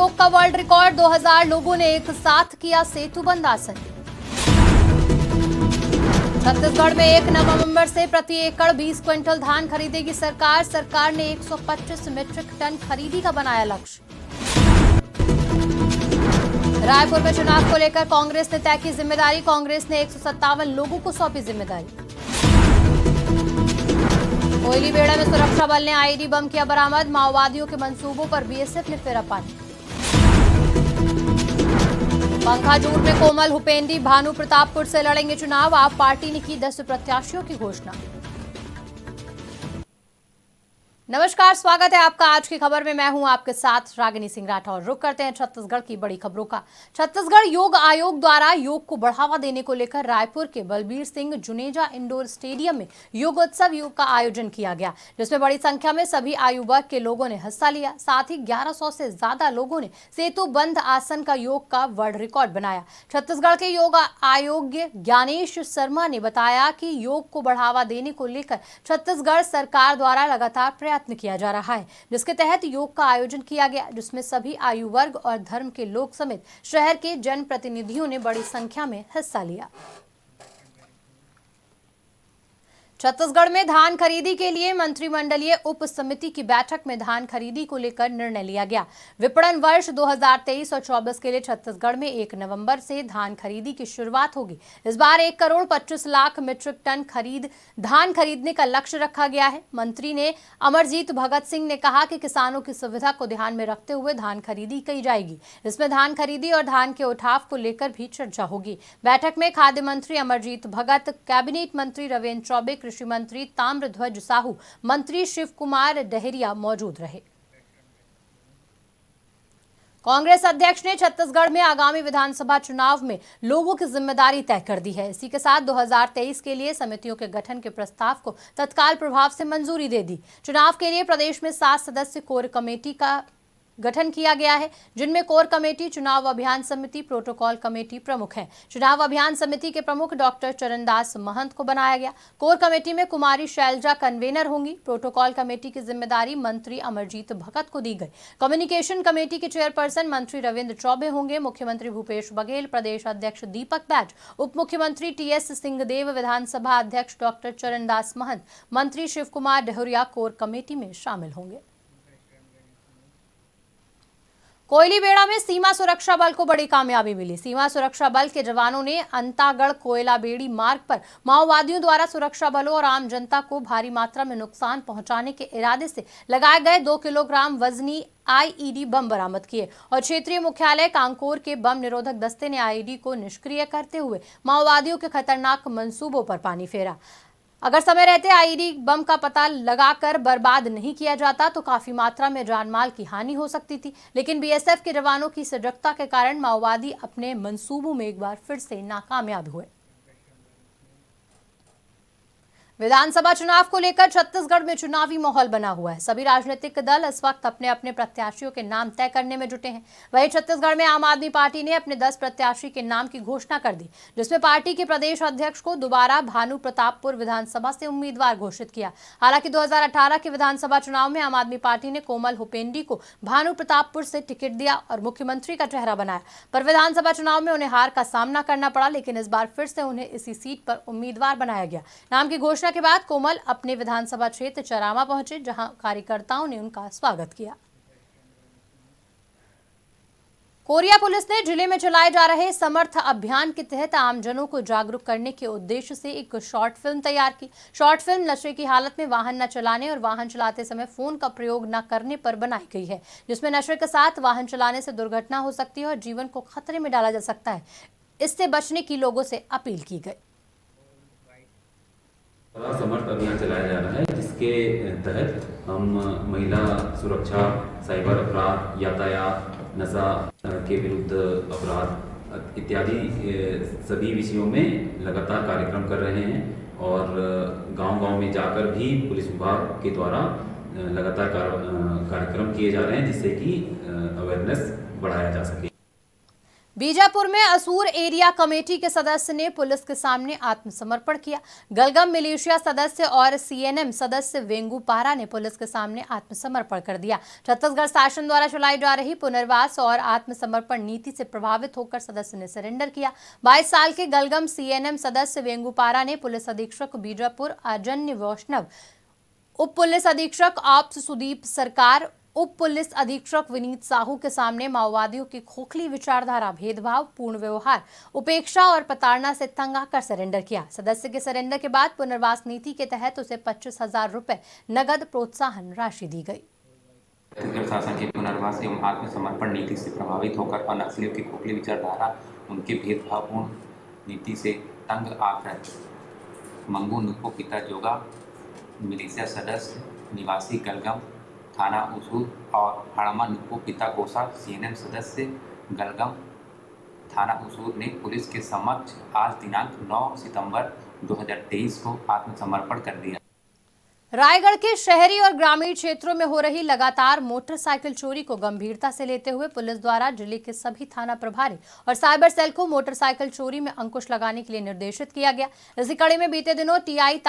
योग का world record, 2000 लोगों ने एक साथ किया सेतुबंध आसन। छत्तीसगढ़ में 1 नवंबर से प्रति एकड़ 20 क्विंटल धान खरीदेगी सरकार। सरकार ने 125 मीट्रिक टन खरीदी का बनाया लक्ष्य। रायपुर में चुनाव को लेकर कांग्रेस ने तय की जिम्मेदारी। कांग्रेस ने 157 लोगों को सौंपी जिम्मेदारी। कोयलीबेड़ा में सुरक्षा बल ने आईईडी बम किया बरामद। माओवादियों के मंसूबों पर बीएसएफ ने फेरा पानी। पंखाजूर में कोमल हुपेंडी भानु प्रतापपुर से लड़ेंगे चुनाव। आप पार्टी ने की 10 प्रत्याशियों की घोषणा। नमस्कार, स्वागत है आपका आज की खबर में। मैं हूं आपके साथ रागिनी सिंह राठौर। रुक करते हैं छत्तीसगढ़ की बड़ी खबरों का। छत्तीसगढ़ योग आयोग द्वारा योग को बढ़ावा देने को लेकर रायपुर के बलबीर सिंह जुनेजा इंडोर स्टेडियम में योगोत्सव योग का आयोजन किया गया, जिसमें बड़ी संख्या में सभी आयु वर्ग के लोगों ने हिस्सा लिया। साथ ही 1100 से ज्यादा लोगों ने सेतुबंध आसन का योग का वर्ल्ड रिकॉर्ड बनाया। छत्तीसगढ़ के योग आयोग्य ज्ञानेश शर्मा ने बताया कि योग को बढ़ावा देने को लेकर छत्तीसगढ़ सरकार द्वारा लगातार प्रयत्न किया जा रहा है, जिसके तहत योग का आयोजन किया गया, जिसमें सभी आयु वर्ग और धर्म के लोग समेत शहर के जनप्रतिनिधियों ने बड़ी संख्या में हिस्सा लिया। छत्तीसगढ़ में धान खरीदी के लिए मंत्रिमंडलीय उप समिति की बैठक में धान खरीदी को लेकर निर्णय लिया गया। विपणन वर्ष 2023 और 24 के लिए छत्तीसगढ़ में 1 नवंबर से धान खरीदी की शुरुआत होगी। इस बार 1 करोड़ 25 लाख मीट्रिक टन धान खरीदने का लक्ष्य रखा गया है। मंत्री ने अमरजीत भगत सिंह ने कहा कि किसानों की सुविधा को ध्यान में रखते हुए धान खरीदी की जाएगी। इसमें धान खरीदी और धान के उठाव को लेकर भी चर्चा होगी। बैठक में खाद्य मंत्री अमरजीत भगत, कैबिनेट मंत्री रविन्द्र चौबे, कृषि मंत्री ताम्रध्वज साहू, मंत्री शिव कुमार डहरिया मौजूद रहे। कांग्रेस अध्यक्ष ने छत्तीसगढ़ में आगामी विधानसभा चुनाव में लोगों की जिम्मेदारी तय कर दी है। इसी के साथ 2023 के लिए समितियों के गठन के प्रस्ताव को तत्काल प्रभाव से मंजूरी दे दी। चुनाव के लिए प्रदेश में 7 सदस्य कोर कमेटी का गठन किया गया है, जिनमें कोर कमेटी, चुनाव अभियान समिति, प्रोटोकॉल कमेटी प्रमुख हैं। चुनाव अभियान समिति के प्रमुख डॉक्टर चरणदास महंत को बनाया गया। कोर कमेटी में कुमारी शैलजा कन्वेनर होंगी। प्रोटोकॉल कमेटी की जिम्मेदारी मंत्री अमरजीत भगत को दी गई। कम्युनिकेशन कमेटी के चेयरपर्सन मंत्री रविन्द्र चौबे होंगे। मुख्यमंत्री भूपेश बघेल, प्रदेश अध्यक्ष दीपक बैज, उप मुख्यमंत्री टीएस सिंहदेव, विधानसभा अध्यक्ष डॉक्टर चरणदास महंत, मंत्री शिव कुमार डहरिया कोर कमेटी में शामिल होंगे। कोयलीबेड़ा में सीमा सुरक्षा बल को बड़ी कामयाबी मिली। सीमा सुरक्षा बल के जवानों ने अंतागढ़ कोयलाबेड़ी मार्ग पर माओवादियों द्वारा सुरक्षा बलों और आम जनता को भारी मात्रा में नुकसान पहुंचाने के इरादे से लगाए गए 2 किलोग्राम वजनी आईईडी बम बरामद किए और क्षेत्रीय मुख्यालय कांकोर के बम निरोधक दस्ते ने आईईडी को निष्क्रिय करते हुए माओवादियों के खतरनाक मंसूबों पर पानी फेरा। अगर समय रहते आईईडी बम का पता लगाकर बर्बाद नहीं किया जाता तो काफी मात्रा में जानमाल की हानि हो सकती थी, लेकिन बीएसएफ के जवानों की सजगता के कारण माओवादी अपने मंसूबों में एक बार फिर से नाकामयाब हुए। विधानसभा चुनाव को लेकर छत्तीसगढ़ में चुनावी माहौल बना हुआ है। सभी राजनीतिक दल इस वक्त अपने अपने प्रत्याशियों के नाम तय करने में जुटे हैं। वहीं छत्तीसगढ़ में आम आदमी पार्टी ने अपने 10 प्रत्याशी के नाम की घोषणा कर दी, जिसमें पार्टी के प्रदेश अध्यक्ष को दोबारा भानु प्रतापपुर विधानसभा से उम्मीदवार घोषित किया। हालांकि 2018 के विधानसभा चुनाव में आम आदमी पार्टी ने कोमल हुपेंडी को भानु प्रतापपुर से टिकट दिया और मुख्यमंत्री का चेहरा बनाया, पर विधानसभा चुनाव में उन्हें हार का सामना करना पड़ा। लेकिन इस बार फिर से उन्हें इसी सीट पर उम्मीदवार बनाया गया। नाम की घोषणा के बाद कोमल अपने विधानसभा क्षेत्र चरामा पहुंचे, जहां कार्यकर्ताओं ने उनका स्वागत किया। कोरिया पुलिस ने जिले में चलाए जा रहे समर्थ अभियान के तहत आमजनों को जागरूक करने के उद्देश्य से एक शॉर्ट फिल्म तैयार की। शॉर्ट फिल्म नशे की हालत में वाहन न चलाने और वाहन चलाते समय फोन का प्रयोग न करने पर बनाई गई है, जिसमें नशे के साथ वाहन चलाने से दुर्घटना हो सकती है और जीवन को खतरे में डाला जा सकता है। इससे बचने की लोगों से अपील की गई। समर्थ अभियान चलाया जा रहा है, जिसके तहत हम महिला सुरक्षा, साइबर अपराध, यातायात, नशा के विरुद्ध अपराध इत्यादि सभी विषयों में लगातार कार्यक्रम कर रहे हैं और गांव-गांव में जाकर भी पुलिस विभाग के द्वारा लगातार कार्यक्रम किए जा रहे हैं, जिससे कि अवेयरनेस बढ़ाया जा सके। बीजापुर में असूर एरिया कमेटी के सदस्य ने पुलिस के सामने आत्मसमर्पण किया। गलगम मिलिशिया सदस्य और सीएनएम सदस्य वेंगुपारा ने पुलिस के सामने आत्मसमर्पण कर दिया। छत्तीसगढ़ शासन द्वारा चलाई जा रही पुनर्वास और आत्मसमर्पण नीति से प्रभावित होकर सदस्य ने सरेंडर किया। 22 साल के गलगम सीएनएम सदस्य वेंगुपारा ने पुलिस अधीक्षक बीजापुर अजन्य वैष्णव, उप पुलिस अधीक्षक ऑप्स सुदीप सरकार, उप पुलिस अधीक्षक विनीत साहू के सामने माओवादियों की खोखली विचारधारा, भेदभाव पूर्ण व्यवहार, उपेक्षा और प्रताड़ना से तंग आकर सरेंडर किया। सदस्य के सरेंडर के बाद पुनर्वास नीति के तहत उसे 25,000 रुपए नगद प्रोत्साहन राशि दी गई। छत्तीसगढ़ शासन की पुनर्वास एवं आत्मसमर्पण नीति से प्रभावित होकर और नक्सलियों की खोखली विचारधारा, उनके भेदभावपूर्ण नीति से तंग आकर मंगू नुपो पिता जोगा मिलिशिया सदस्य निवासी गलगम थाना उसूर और हड़मा नुपो पिता कोसा सीएनएम सदस्य गलगम थाना उसूर ने पुलिस के समक्ष आज दिनांक 9 सितंबर 2023 को आत्मसमर्पण कर दिया। रायगढ़ के शहरी और ग्रामीण क्षेत्रों में हो रही लगातार मोटरसाइकिल चोरी को गंभीरता से लेते हुए पुलिस द्वारा जिले के सभी थाना प्रभारी और साइबर सेल को मोटरसाइकिल चोरी में अंकुश लगाने के लिए निर्देशित किया गया। इसी कड़ी में बीते दिनों टीआई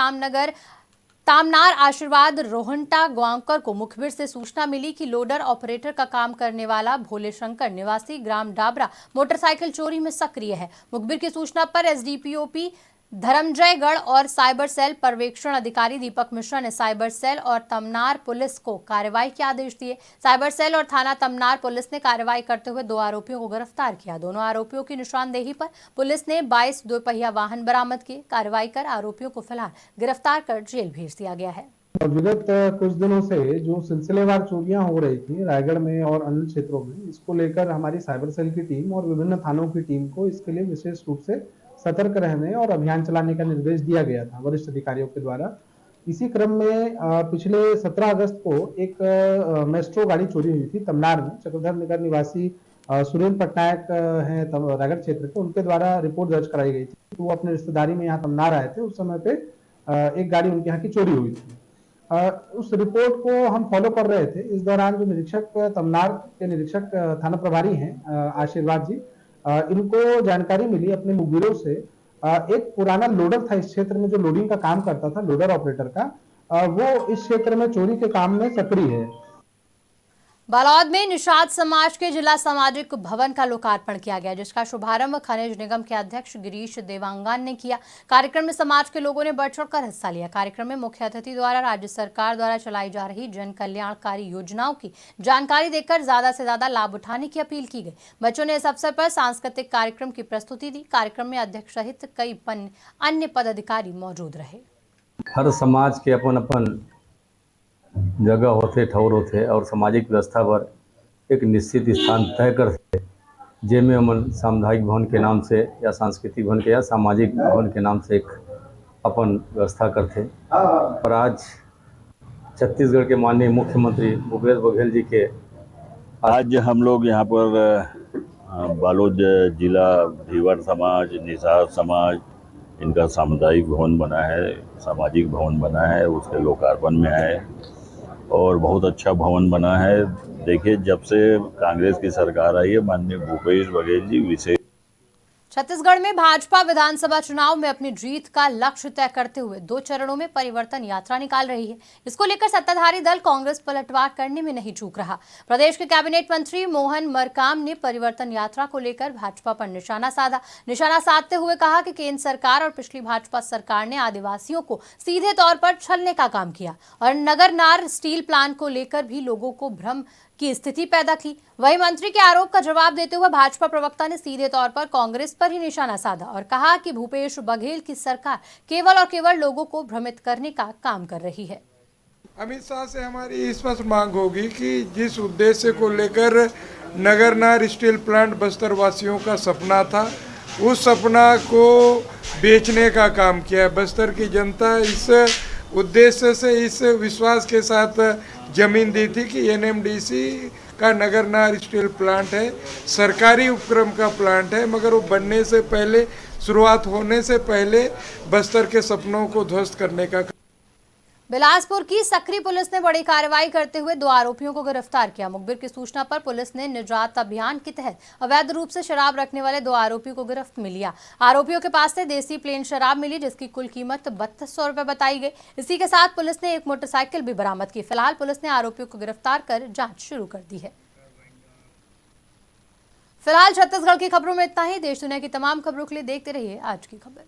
तामनार आशीर्वाद रोहंटा गांवकर को मुखबिर से सूचना मिली कि लोडर ऑपरेटर का काम करने वाला भोले शंकर निवासी ग्राम डाबरा मोटरसाइकिल चोरी में सक्रिय है। मुखबिर की सूचना पर एसडीपीओपी धर्मजयगढ़ और साइबर सेल पर्यवेक्षण अधिकारी दीपक मिश्रा ने साइबर सेल और तमनार पुलिस को कार्रवाई के आदेश दिए। साइबर सेल और थाना तमनार पुलिस ने कार्रवाई करते हुए 2 आरोपियों को गिरफ्तार किया। दोनों आरोपियों की निशानदेही पर पुलिस ने 22 दोपहिया वाहन बरामद किए। कार्रवाई कर आरोपियों को फिलहाल गिरफ्तार कर जेल भेज दिया गया है। विगत कुछ दिनों से जो सिलसिलेवार चोरियां हो रही थी रायगढ़ में और अन्य क्षेत्रों में, इसको लेकर हमारी साइबर सेल की टीम और विभिन्न थानों की टीम को इसके लिए विशेष रूप से सतर्क रहने और अभियान चलाने का निर्देश दिया गया था वरिष्ठ अधिकारियों के द्वारा। इसी क्रम में पिछले 17 अगस्त को एक मेस्ट्रो गाड़ी चोरी हुई थी तमनार में। चक्रधर नगर निवासी सुरेंद्र पटनायक हैं रायगढ़ क्षेत्र के, उनके द्वारा रिपोर्ट दर्ज कराई गई थी। तो वो अपने रिश्तेदारी में यहाँ तमनार आए थे। उस समय पे एक गाड़ी उनके यहाँ की चोरी हुई थी। उस रिपोर्ट को हम फॉलो कर रहे थे। इस दौरान जो निरीक्षक तमनार के निरीक्षक थाना प्रभारी हैं आशीर्वाद जी, इनको जानकारी मिली अपने मुखबिरों से। एक पुराना लोडर था इस क्षेत्र में जो लोडिंग का काम करता था, लोडर ऑपरेटर का, वो इस क्षेत्र में चोरी के काम में सक्रिय है। बालोद में निषाद समाज के जिला सामाजिक भवन का लोकार्पण किया गया, जिसका शुभारंभ खनिज निगम के अध्यक्ष गिरीश देवांगन ने किया। कार्यक्रम में समाज के लोगों ने बढ़ चढ़कर हिस्सा लिया। कार्यक्रम में मुख्य अतिथि द्वारा राज्य सरकार द्वारा चलाई जा रही जन कल्याणकारी योजनाओं की जानकारी देकर ज्यादा से ज्यादा लाभ उठाने की अपील की गई। बच्चों ने इस अवसर पर सांस्कृतिक कार्यक्रम की प्रस्तुति दी। कार्यक्रम में अध्यक्ष सहित कई अन्य पदाधिकारी मौजूद रहे। हर समाज के अपन अपन जगह होते, ठौर होते और सामाजिक व्यवस्था पर एक निश्चित स्थान तय करते, जिनमें हमन सामुदायिक भवन के नाम से या सांस्कृतिक भवन के या सामाजिक भवन के नाम से एक अपन व्यवस्था करते। और आज छत्तीसगढ़ के माननीय मुख्यमंत्री भूपेश बघेल जी के आज हम लोग यहाँ पर बालोद जिला धीवर समाज, निषाद समाज, इनका सामुदायिक भवन बना है, सामाजिक भवन बना है, उसके लोकार्पण में है और बहुत अच्छा भवन बना है। देखिए, जब से कांग्रेस की सरकार आई है, माननीय भूपेश बघेल जी विशेष छत्तीसगढ़ में भाजपा विधानसभा चुनाव में अपनी जीत का लक्ष्य तय करते हुए 2 चरणों में परिवर्तन यात्रा निकाल रही है। इसको लेकर सत्ताधारी दल कांग्रेस पलटवार करने में नहीं चूक रहा। प्रदेश के कैबिनेट मंत्री मोहन मरकाम ने परिवर्तन यात्रा को लेकर भाजपा पर निशाना साधा। निशाना साधते हुए कहा कि केंद्र सरकार और पिछली भाजपा सरकार ने आदिवासियों को सीधे तौर पर छलने का काम किया और नगरनार स्टील प्लांट को लेकर भी लोगों को भ्रम की स्थिति पैदा की। वही मंत्री के आरोप का जवाब देते हुए भाजपा प्रवक्ता ने सीधे तौर पर कांग्रेस पर ही निशाना साधा और कहा कि भूपेश बघेल की सरकार केवल और केवल लोगों को भ्रमित करने का काम कर रही है। अमित शाह से हमारी स्पष्ट मांग होगी कि जिस उद्देश्य को लेकर नगरनार स्टील प्लांट बस्तर वासियों का सपना था, उस सपना को बेचने का काम किया है। बस्तर की जनता इस उद्देश्य से, इस विश्वास के साथ जमीन दी थी कि एनएमडीसी का नगरनार स्टील प्लांट है, सरकारी उपक्रम का प्लांट है, मगर वो बनने से पहले, शुरुआत होने से पहले बस्तर के सपनों को ध्वस्त करने का। बिलासपुर की सकरी पुलिस ने बड़ी कार्रवाई करते हुए 2 आरोपियों को गिरफ्तार किया। मुखबिर की सूचना पर पुलिस ने निजात अभियान के तहत अवैध रूप से शराब रखने वाले 2 आरोपियों को गिरफ्त में लिया। आरोपियों के पास से देसी प्लेन शराब मिली, जिसकी कुल कीमत 3200 रुपए बताई गई। इसी के साथ पुलिस ने एक मोटरसाइकिल भी बरामद की। फिलहाल पुलिस ने आरोपियों को गिरफ्तार कर जाँच शुरू कर दी है। फिलहाल छत्तीसगढ़ की खबरों में इतना ही। देश दुनिया की तमाम खबरों के लिए देखते रहिए आज की खबर।